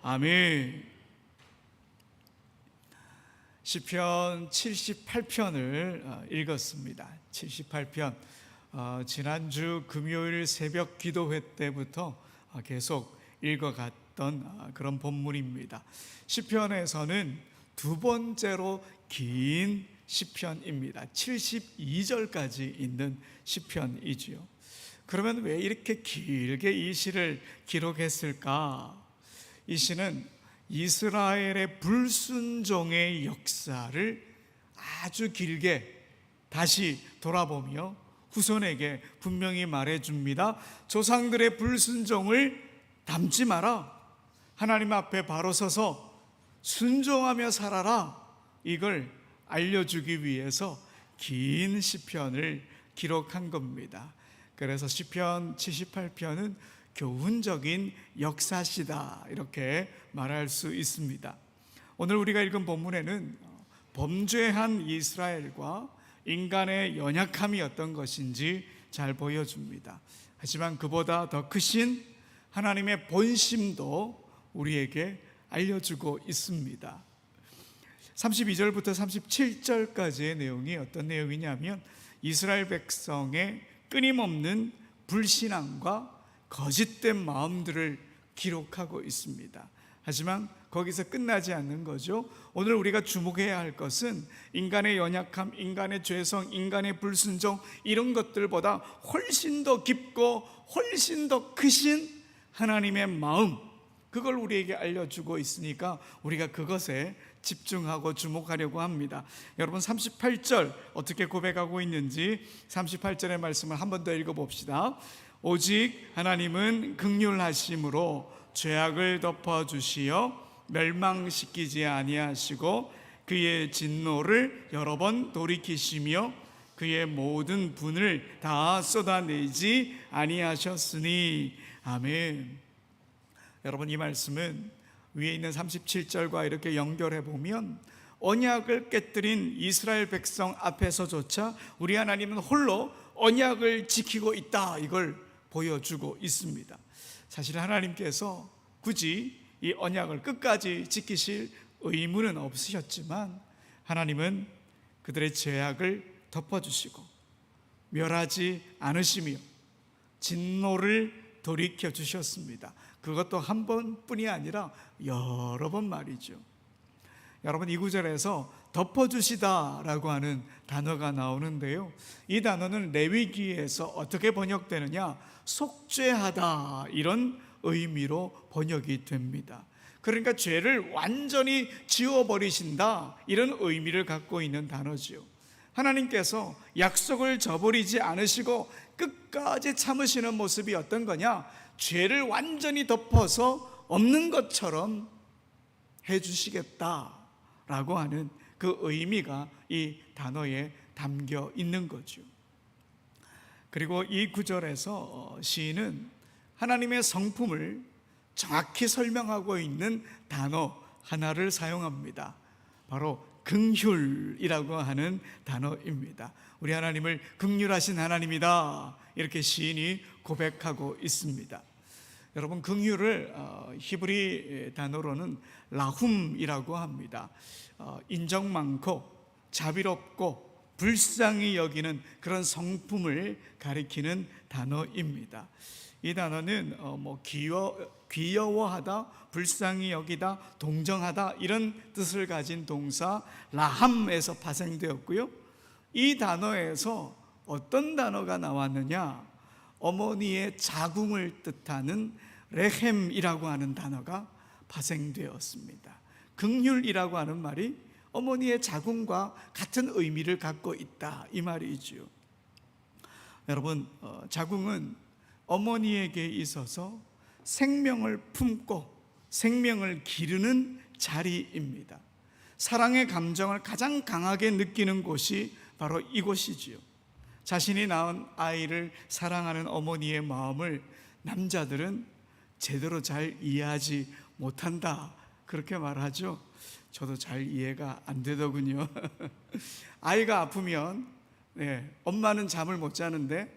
아멘. 시편 78편을 읽었습니다. 78편 지난주 금요일 새벽 기도회 때부터 계속 읽어갔던 그런 본문입니다. 시편에서는 두 번째로 긴 시편입니다. 72절까지 있는 시편이지요. 그러면 왜 이렇게 길게 이 시를 기록했을까? 이 시는 이스라엘의 불순종의 역사를 아주 길게 다시 돌아보며 후손에게 분명히 말해줍니다. 조상들의 불순종을 담지 마라. 하나님 앞에 바로 서서 순종하며 살아라. 이걸 알려주기 위해서 긴 시편을 기록한 겁니다. 그래서 시편 78편은 교훈적인 역사시다, 이렇게 말할 수 있습니다. 오늘 우리가 읽은 본문에는 범죄한 이스라엘과 인간의 연약함이 어떤 것인지 잘 보여줍니다. 하지만 그보다 더 크신 하나님의 본심도 우리에게 알려주고 있습니다. 32절부터 37절까지의 내용이 어떤 내용이냐면 이스라엘 백성의 끊임없는 불신앙과 거짓된 마음들을 기록하고 있습니다. 하지만 거기서 끝나지 않는 거죠. 오늘 우리가 주목해야 할 것은 인간의 연약함, 인간의 죄성, 인간의 불순종, 이런 것들보다 훨씬 더 깊고 훨씬 더 크신 하나님의 마음, 그걸 우리에게 알려주고 있으니까 우리가 그것에 집중하고 주목하려고 합니다. 여러분 38절 어떻게 고백하고 있는지 38절의 말씀을 한 번 더 읽어봅시다. 오직 하나님은 긍휼하심으로 죄악을 덮어주시어 멸망시키지 아니하시고 그의 진노를 여러 번 돌이키시며 그의 모든 분을 다 쏟아내지 아니하셨으니. 아멘. 여러분, 이 말씀은 위에 있는 37절과 이렇게 연결해 보면 언약을 깨뜨린 이스라엘 백성 앞에서조차 우리 하나님은 홀로 언약을 지키고 있다, 이걸 보여주고 있습니다. 사실 하나님께서 굳이 이 언약을 끝까지 지키실 의무는 없으셨지만 하나님은 그들의 죄악을 덮어주시고 멸하지 않으시며 진노를 돌이켜 주셨습니다. 그것도 한 번뿐이 아니라 여러 번 말이죠. 여러분, 이 구절에서 덮어주시다라고 하는 단어가 나오는데요, 이 단어는 레위기에서 어떻게 번역되느냐, 속죄하다, 이런 의미로 번역이 됩니다. 그러니까 죄를 완전히 지워버리신다, 이런 의미를 갖고 있는 단어지요. 하나님께서 약속을 저버리지 않으시고 끝까지 참으시는 모습이 어떤 거냐, 죄를 완전히 덮어서 없는 것처럼 해주시겠다라고 하는 그 의미가 이 단어에 담겨 있는 거죠. 그리고 이 구절에서 시인은 하나님의 성품을 정확히 설명하고 있는 단어 하나를 사용합니다. 바로 긍휼이라고 하는 단어입니다. 우리 하나님을 긍휼하신 하나님이다, 이렇게 시인이 고백하고 있습니다. 여러분, 긍휼을 히브리 단어로는 라훔이라고 합니다. 인정 많고 자비롭고 불쌍히 여기는 그런 성품을 가리키는 단어입니다. 이 단어는 귀여워하다, 불쌍히 여기다, 동정하다, 이런 뜻을 가진 동사 라함에서 파생되었고요. 이 단어에서 어떤 단어가 나왔느냐, 어머니의 자궁을 뜻하는 레헴이라고 하는 단어가 파생되었습니다. 긍휼이라고 하는 말이 어머니의 자궁과 같은 의미를 갖고 있다, 이 말이죠. 여러분, 자궁은 어머니에게 있어서 생명을 품고 생명을 기르는 자리입니다. 사랑의 감정을 가장 강하게 느끼는 곳이 바로 이곳이지요. 자신이 낳은 아이를 사랑하는 어머니의 마음을 남자들은 제대로 잘 이해하지 못한다, 그렇게 말하죠. 저도 잘 이해가 안 되더군요. 아이가 아프면 엄마는 잠을 못 자는데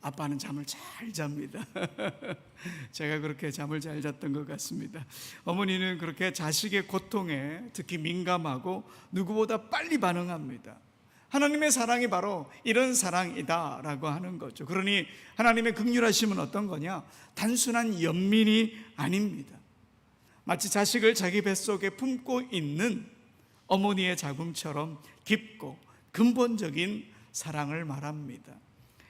아빠는 잠을 잘 잡니다. 제가 그렇게 잠을 잘 잤던 것 같습니다. 어머니는 그렇게 자식의 고통에 특히 민감하고 누구보다 빨리 반응합니다. 하나님의 사랑이 바로 이런 사랑이다라고 하는 거죠. 그러니 하나님의 긍휼하심은 어떤 거냐? 단순한 연민이 아닙니다. 마치 자식을 자기 뱃속에 품고 있는 어머니의 자궁처럼 깊고 근본적인 사랑을 말합니다.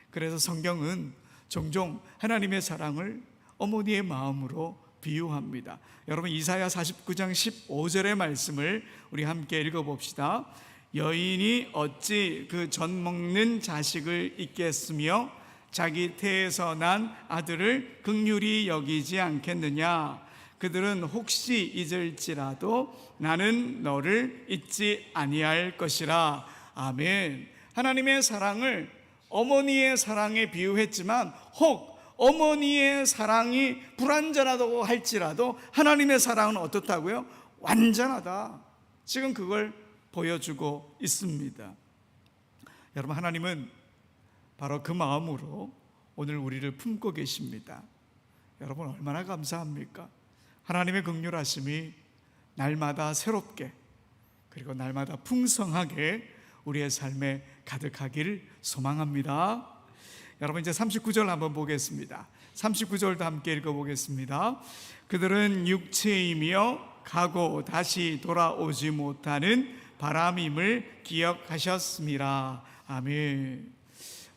그래서 성경은 종종 하나님의 사랑을 어머니의 마음으로 비유합니다. 여러분 이사야 49장 15절의 말씀을 우리 함께 읽어봅시다. 여인이 어찌 그 젖 먹는 자식을 잊겠으며 자기 태에서 난 아들을 긍휼히 여기지 않겠느냐. 그들은 혹시 잊을지라도 나는 너를 잊지 아니할 것이라. 아멘. 하나님의 사랑을 어머니의 사랑에 비유했지만 혹 어머니의 사랑이 불완전하다고 할지라도 하나님의 사랑은 어떻다고요? 완전하다. 지금 그걸 보여주고 있습니다. 여러분 하나님은 바로 그 마음으로 오늘 우리를 품고 계십니다. 여러분 얼마나 감사합니까? 하나님의 긍휼하심이 날마다 새롭게 그리고 날마다 풍성하게 우리의 삶에 가득하기를 소망합니다. 여러분 이제 39절 한번 보겠습니다. 39절도 함께 읽어보겠습니다. 그들은 육체이며 가고 다시 돌아오지 못하는 바람임을 기억하셨습니다. 아멘.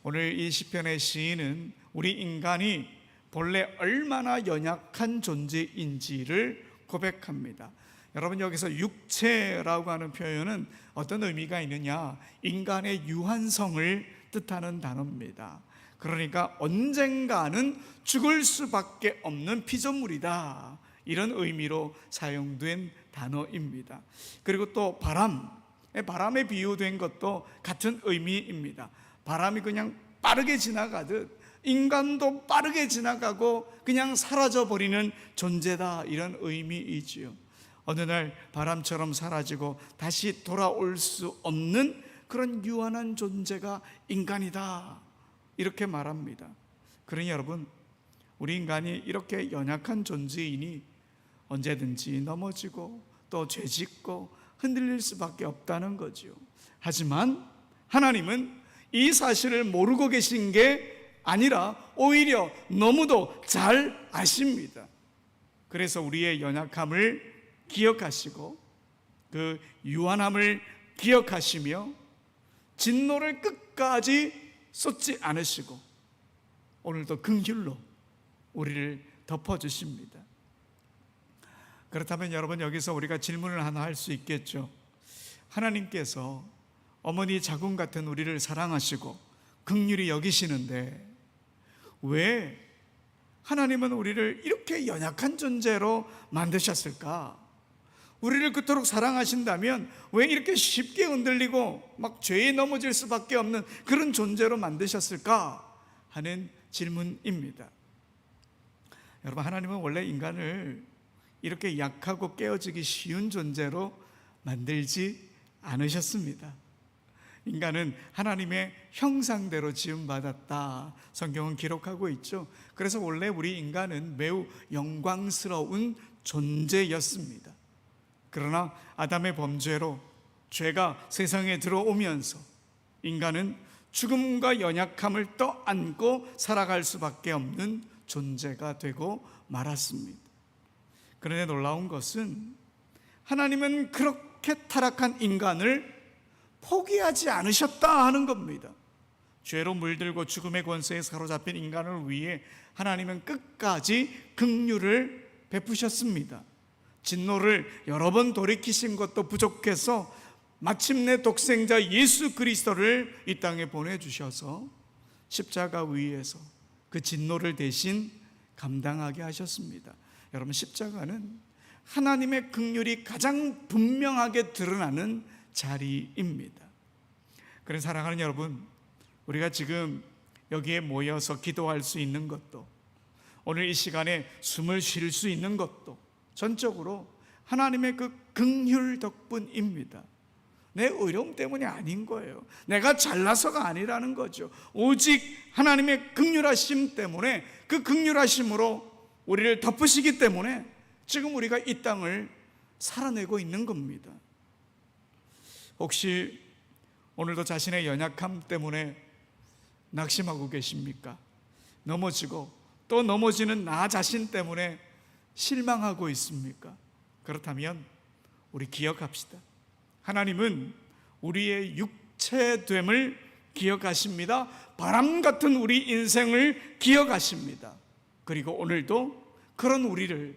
오늘 이 시편의 시인은 우리 인간이 본래 얼마나 연약한 존재인지를 고백합니다. 여러분 여기서 육체라고 하는 표현은 어떤 의미가 있느냐? 인간의 유한성을 뜻하는 단어입니다. 그러니까 언젠가는 죽을 수밖에 없는 피조물이다, 이런 의미로 사용된 단어입니다. 그리고 또 바람에 비유된 것도 같은 의미입니다. 바람이 그냥 빠르게 지나가듯 인간도 빠르게 지나가고 그냥 사라져버리는 존재다, 이런 의미이지요. 어느 날 바람처럼 사라지고 다시 돌아올 수 없는 그런 유한한 존재가 인간이다, 이렇게 말합니다. 그러니 여러분 우리 인간이 이렇게 연약한 존재이니 언제든지 넘어지고 또 죄짓고 흔들릴 수밖에 없다는 거죠. 하지만 하나님은 이 사실을 모르고 계신 게 아니라 오히려 너무도 잘 아십니다. 그래서 우리의 연약함을 기억하시고 그 유한함을 기억하시며 진노를 끝까지 쏟지 않으시고 오늘도 긍휼로 우리를 덮어주십니다. 그렇다면 여러분 여기서 우리가 질문을 하나 할 수 있겠죠. 하나님께서 어머니 자궁 같은 우리를 사랑하시고 긍휼히 여기시는데 왜 하나님은 우리를 이렇게 연약한 존재로 만드셨을까? 우리를 그토록 사랑하신다면 왜 이렇게 쉽게 흔들리고 막 죄에 넘어질 수밖에 없는 그런 존재로 만드셨을까 하는 질문입니다. 여러분 하나님은 원래 인간을 이렇게 약하고 깨어지기 쉬운 존재로 만들지 않으셨습니다. 인간은 하나님의 형상대로 지음받았다, 성경은 기록하고 있죠. 그래서 원래 우리 인간은 매우 영광스러운 존재였습니다. 그러나 아담의 범죄로 죄가 세상에 들어오면서 인간은 죽음과 연약함을 떠안고 살아갈 수밖에 없는 존재가 되고 말았습니다. 그런데 놀라운 것은 하나님은 그렇게 타락한 인간을 포기하지 않으셨다 하는 겁니다. 죄로 물들고 죽음의 권세에 사로잡힌 인간을 위해 하나님은 끝까지 긍휼을 베푸셨습니다. 진노를 여러 번 돌이키신 것도 부족해서 마침내 독생자 예수 그리스도를 이 땅에 보내주셔서 십자가 위에서 그 진노를 대신 감당하게 하셨습니다. 여러분 십자가는 하나님의 긍휼이 가장 분명하게 드러나는 자리입니다. 그래서 사랑하는 여러분, 우리가 지금 여기에 모여서 기도할 수 있는 것도, 오늘 이 시간에 숨을 쉴 수 있는 것도 전적으로 하나님의 그 긍휼 덕분입니다. 내 의로움 때문이 아닌 거예요. 내가 잘나서가 아니라는 거죠. 오직 하나님의 긍휼하심 때문에, 그 긍휼하심으로 우리를 덮으시기 때문에 지금 우리가 이 땅을 살아내고 있는 겁니다. 혹시 오늘도 자신의 연약함 때문에 낙심하고 계십니까? 넘어지고 또 넘어지는 나 자신 때문에 실망하고 있습니까? 그렇다면 우리 기억합시다. 하나님은 우리의 육체됨을 기억하십니다. 바람 같은 우리 인생을 기억하십니다. 그리고 오늘도 그런 우리를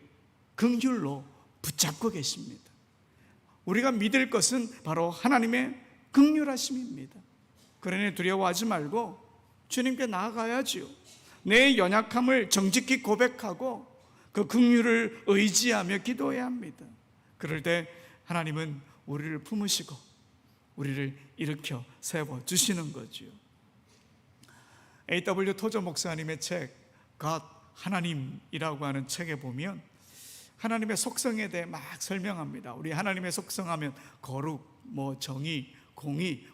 긍휼로 붙잡고 계십니다. 우리가 믿을 것은 바로 하나님의 긍휼하심입니다. 그러니 두려워하지 말고 주님께 나아가야지요. 내 연약함을 정직히 고백하고 그 긍휼을 의지하며 기도해야 합니다. 그럴 때 하나님은 우리를 품으시고 우리를 일으켜 세워주시는 거지요. A.W. 토저 목사님의 책 God, 하나님이라고 하는 책에 보면 하나님의 속성에 대해 막 설명합니다. 우리 하나님의 속성하면 거룩, 정의, 공의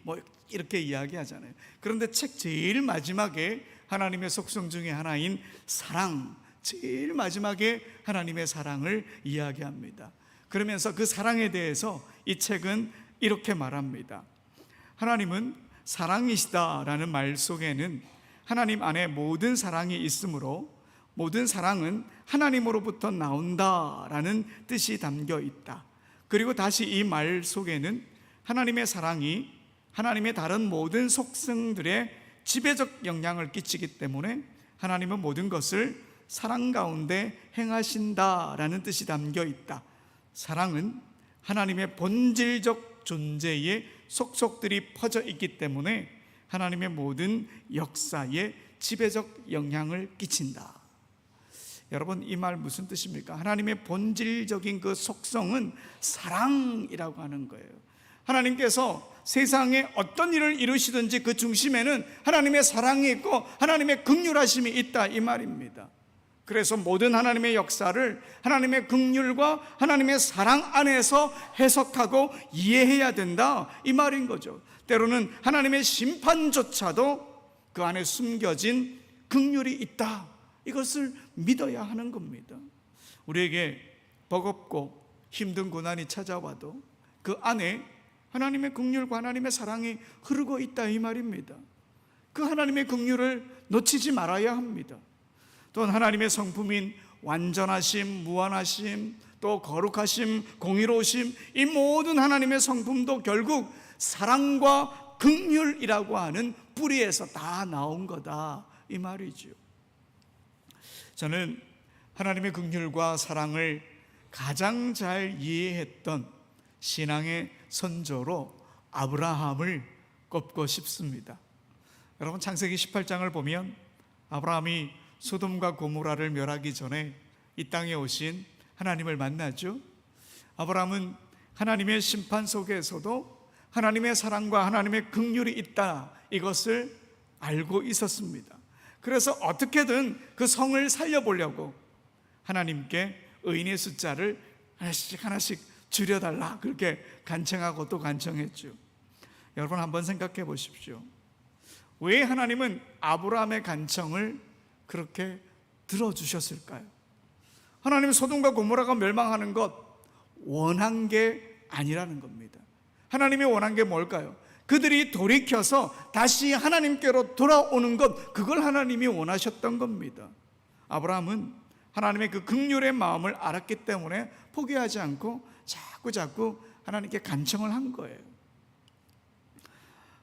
이렇게 이야기하잖아요. 그런데 책 제일 마지막에 하나님의 속성 중에 하나인 사랑, 제일 마지막에 하나님의 사랑을 이야기합니다. 그러면서 그 사랑에 대해서 이 책은 이렇게 말합니다. 하나님은 사랑이시다라는 말 속에는 하나님 안에 모든 사랑이 있으므로 모든 사랑은 하나님으로부터 나온다라는 뜻이 담겨 있다. 그리고 다시 이 말 속에는 하나님의 사랑이 하나님의 다른 모든 속성들에 지배적 영향을 끼치기 때문에 하나님은 모든 것을 사랑 가운데 행하신다라는 뜻이 담겨 있다. 사랑은 하나님의 본질적 존재의 속속들이 퍼져 있기 때문에 하나님의 모든 역사에 지배적 영향을 끼친다. 여러분, 이 말 무슨 뜻입니까? 하나님의 본질적인 그 속성은 사랑이라고 하는 거예요. 하나님께서 세상에 어떤 일을 이루시든지 그 중심에는 하나님의 사랑이 있고 하나님의 긍휼하심이 있다, 이 말입니다. 그래서 모든 하나님의 역사를 하나님의 긍휼과 하나님의 사랑 안에서 해석하고 이해해야 된다, 이 말인 거죠. 때로는 하나님의 심판조차도 그 안에 숨겨진 긍휼이 있다, 이것을 믿어야 하는 겁니다. 우리에게 버겁고 힘든 고난이 찾아와도 그 안에 하나님의 긍휼과 하나님의 사랑이 흐르고 있다, 이 말입니다. 그 하나님의 긍휼을 놓치지 말아야 합니다. 또한 하나님의 성품인 완전하심, 무한하심, 또 거룩하심, 공의로우심, 이 모든 하나님의 성품도 결국 사랑과 긍휼이라고 하는 뿌리에서 다 나온 거다, 이 말이죠. 저는 하나님의 긍휼과 사랑을 가장 잘 이해했던 신앙의 선조로 아브라함을 꼽고 싶습니다. 여러분, 창세기 18장을 보면 아브라함이 소돔과 고모라를 멸하기 전에 이 땅에 오신 하나님을 만나죠. 아브라함은 하나님의 심판 속에서도 하나님의 사랑과 하나님의 긍휼이 있다, 이것을 알고 있었습니다. 그래서 어떻게든 그 성을 살려보려고 하나님께 의인의 숫자를 하나씩 줄여달라, 그렇게 간청하고 또 간청했죠. 여러분, 한번 생각해 보십시오. 왜 하나님은 아브라함의 간청을 그렇게 들어주셨을까요? 하나님은 소돔과 고모라가 멸망하는 것 원한 게 아니라는 겁니다. 하나님이 원한 게 뭘까요? 그들이 돌이켜서 다시 하나님께로 돌아오는 것, 그걸 하나님이 원하셨던 겁니다. 아브라함은 하나님의 그 긍휼의 마음을 알았기 때문에 포기하지 않고 자꾸 하나님께 간청을 한 거예요.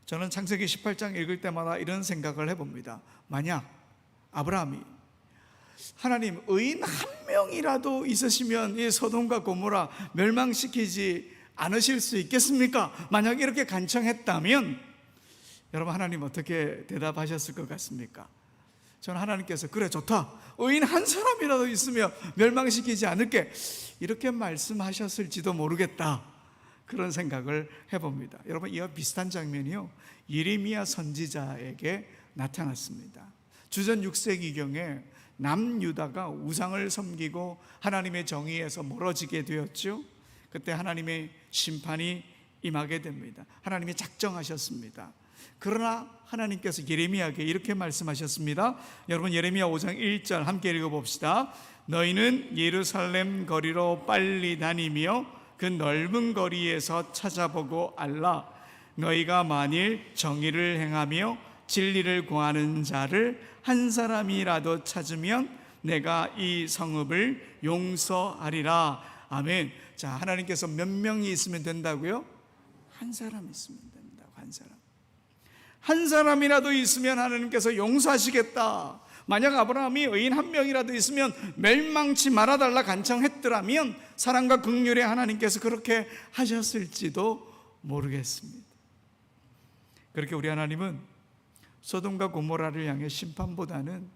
저는 창세기 18장 읽을 때마다 이런 생각을 해봅니다. 만약 아브라함이 하나님, 의인 한 명이라도 있으시면 이 소돔과 고모라 멸망시키지 않으실 수 있겠습니까? 만약 이렇게 간청했다면 여러분, 하나님 어떻게 대답하셨을 것 같습니까? 저는 하나님께서 그래, 좋다, 의인 한 사람이라도 있으면 멸망시키지 않을게, 이렇게 말씀하셨을지도 모르겠다, 그런 생각을 해봅니다. 여러분, 이와 비슷한 장면이요, 예레미야 선지자에게 나타났습니다. 주전 6세기경에 남유다가 우상을 섬기고 하나님의 정의에서 멀어지게 되었죠. 그때 하나님의 심판이 임하게 됩니다. 하나님이 작정하셨습니다. 그러나 하나님께서 예레미야에게 이렇게 말씀하셨습니다. 여러분, 예레미야 5장 1절 함께 읽어봅시다. 너희는 예루살렘 거리로 빨리 다니며 그 넓은 거리에서 찾아보고 알라. 너희가 만일 정의를 행하며 진리를 구하는 자를 한 사람이라도 찾으면 내가 이 성읍을 용서하리라. 아멘. 자, 하나님께서 몇 명이 있으면 된다고요? 한 사람 있으면 된다고. 한 사람. 한 사람이라도 있으면 하나님께서 용서하시겠다. 만약 아브라함이 의인 한 명이라도 있으면 멸망치 말아달라 간청했더라면 사랑과 긍휼에 하나님께서 그렇게 하셨을지도 모르겠습니다. 그렇게 우리 하나님은 소돔과 고모라를 향해 심판보다는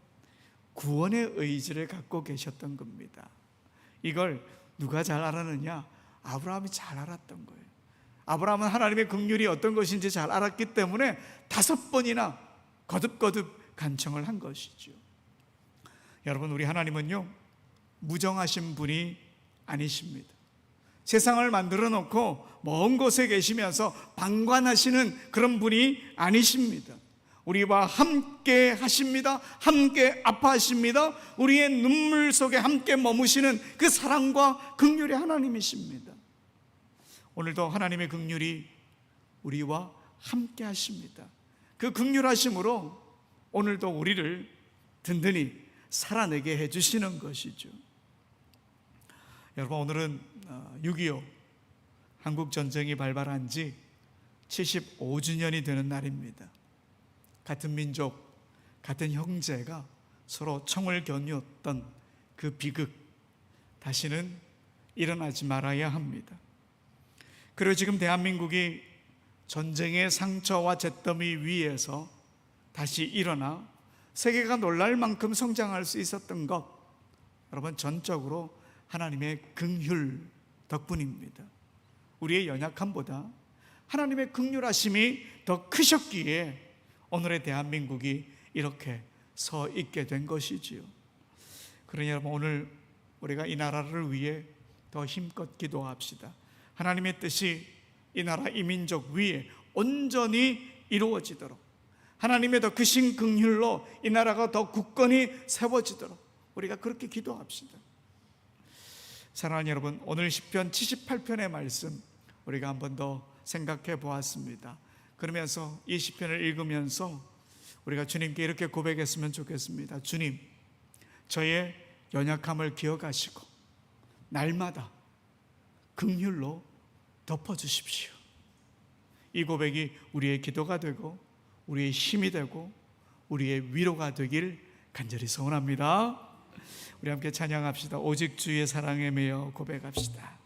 구원의 의지를 갖고 계셨던 겁니다. 이걸 누가 잘 알았느냐? 아브라함이 잘 알았던 거예요. 아브라함은 하나님의 긍휼이 어떤 것인지 잘 알았기 때문에 5번이나 거듭거듭 간청을 한 것이죠. 여러분, 우리 하나님은요, 무정하신 분이 아니십니다. 세상을 만들어 놓고 먼 곳에 계시면서 방관하시는 그런 분이 아니십니다. 우리와 함께 하십니다. 함께 아파하십니다. 우리의 눈물 속에 함께 머무시는 그 사랑과 긍휼의 하나님이십니다. 오늘도 하나님의 긍휼이 우리와 함께 하십니다. 그 긍휼하심으로 오늘도 우리를 든든히 살아내게 해주시는 것이죠. 여러분, 오늘은 6.25 한국전쟁이 발발한 지 75주년이 되는 날입니다. 같은 민족, 같은 형제가 서로 총을 겨누었던 그 비극, 다시는 일어나지 말아야 합니다. 그리고 지금 대한민국이 전쟁의 상처와 잿더미 위에서 다시 일어나 세계가 놀랄 만큼 성장할 수 있었던 것, 여러분, 전적으로 하나님의 긍휼 덕분입니다. 우리의 연약함보다 하나님의 긍휼하심이 더 크셨기에 오늘의 대한민국이 이렇게 서 있게 된 것이지요. 그러니 여러분, 오늘 우리가 이 나라를 위해 더 힘껏 기도합시다. 하나님의 뜻이 이 나라 이 민족 위에 온전히 이루어지도록, 하나님의 더 크신 긍휼로 이 나라가 더 굳건히 세워지도록 우리가 그렇게 기도합시다. 사랑하는 여러분, 오늘 시편 78편의 말씀 우리가 한 번 더 생각해 보았습니다. 그러면서 이 시편을 읽으면서 우리가 주님께 이렇게 고백했으면 좋겠습니다. 주님, 저의 연약함을 기억하시고 날마다 긍휼로 덮어주십시오. 이 고백이 우리의 기도가 되고 우리의 힘이 되고 우리의 위로가 되길 간절히 소원합니다. 우리 함께 찬양합시다. 오직 주의 사랑에 매여 고백합시다.